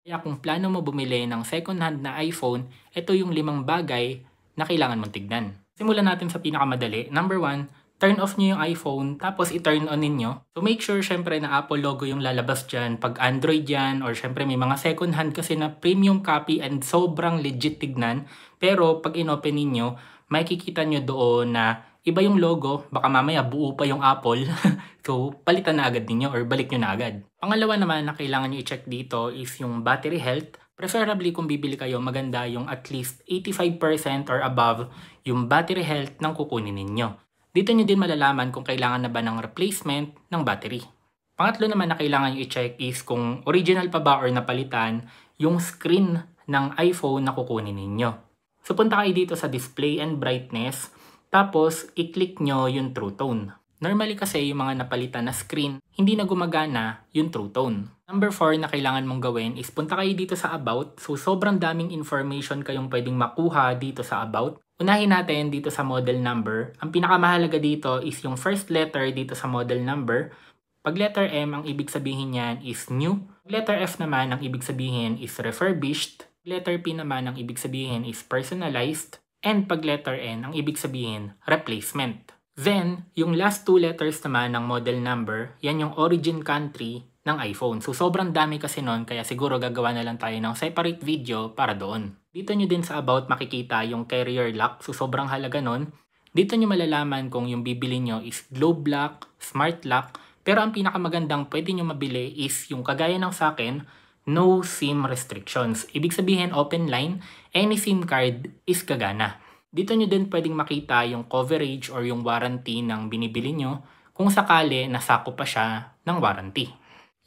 Kaya kung plano mo bumili ng second hand na iPhone, ito yung 5 bagay na kailangan mong tignan. Simulan natin sa pinakamadali. Number 1, turn off nyo yung iPhone, tapos i-turn on ninyo. So make sure syempre na Apple logo yung lalabas dyan. Pag Android yan, or syempre may mga second hand kasi na premium copy and sobrang legit tignan. Pero pag in-open ninyo, makikita nyo doon na iba yung logo, baka mamaya buo pa yung Apple. So, palitan na agad ninyo or balik nyo na agad. Pangalawa naman na kailangan nyo i-check dito is yung battery health. Preferably kung bibili kayo, maganda yung at least 85% or above yung battery health ng kukunin ninyo. Dito nyo din malalaman kung kailangan na ba ng replacement ng battery. Pangatlo naman na kailangan nyo i-check is kung original pa ba or napalitan yung screen ng iPhone na kukunin ninyo. So punta kayo dito sa display and brightness, tapos i-click nyo yung True Tone. Normally kasi yung mga napalitan na screen, hindi na gumagana yung True Tone. Number 4 na kailangan mong gawin is punta kayo dito sa About. So sobrang daming information kayong pwedeng makuha dito sa About. Unahin natin dito sa model number. Ang pinakamahalaga dito is yung first letter dito sa model number. Pag letter M, ang ibig sabihin niyan is new. Letter F naman, ang ibig sabihin is refurbished. Letter P naman, ang ibig sabihin is personalized. And pag letter N, ang ibig sabihin replacement. Then, yung last 2 letters naman ng model number, yan yung origin country ng iPhone. So, sobrang dami kasi nun, kaya siguro gagawa na lang tayo ng separate video para doon. Dito nyo din sa About makikita yung carrier lock. So, sobrang halaga nun. Dito nyo malalaman kung yung bibili nyo is globe lock, smart lock. Pero ang pinakamagandang pwede nyo mabili is yung kagaya ng sa akin, no SIM restrictions. Ibig sabihin open line, any SIM card is gagana. Dito nyo din pwedeng makita yung coverage or yung warranty ng binibili nyo kung sakali nasako pa siya ng warranty.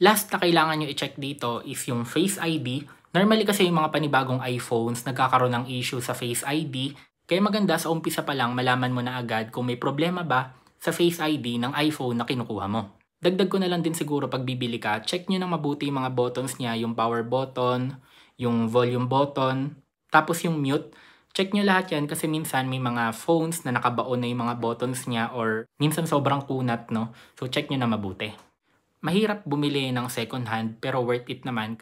Last na kailangan nyo i-check dito is yung Face ID. Normally kasi yung mga panibagong iPhones nagkakaroon ng issue sa Face ID. Kaya maganda sa umpisa pa lang malaman mo na agad kung may problema ba sa Face ID ng iPhone na kinukuha mo. Dagdag ko na lang din siguro pag bibili ka, check nyo nang mabuti yung mga buttons niya, yung power button, yung volume button, tapos yung mute. Check nyo lahat yan kasi minsan may mga phones na nakabaon na yung mga buttons niya or minsan sobrang kunat, no? So check nyo na mabuti. Mahirap bumili ng second hand pero worth it naman.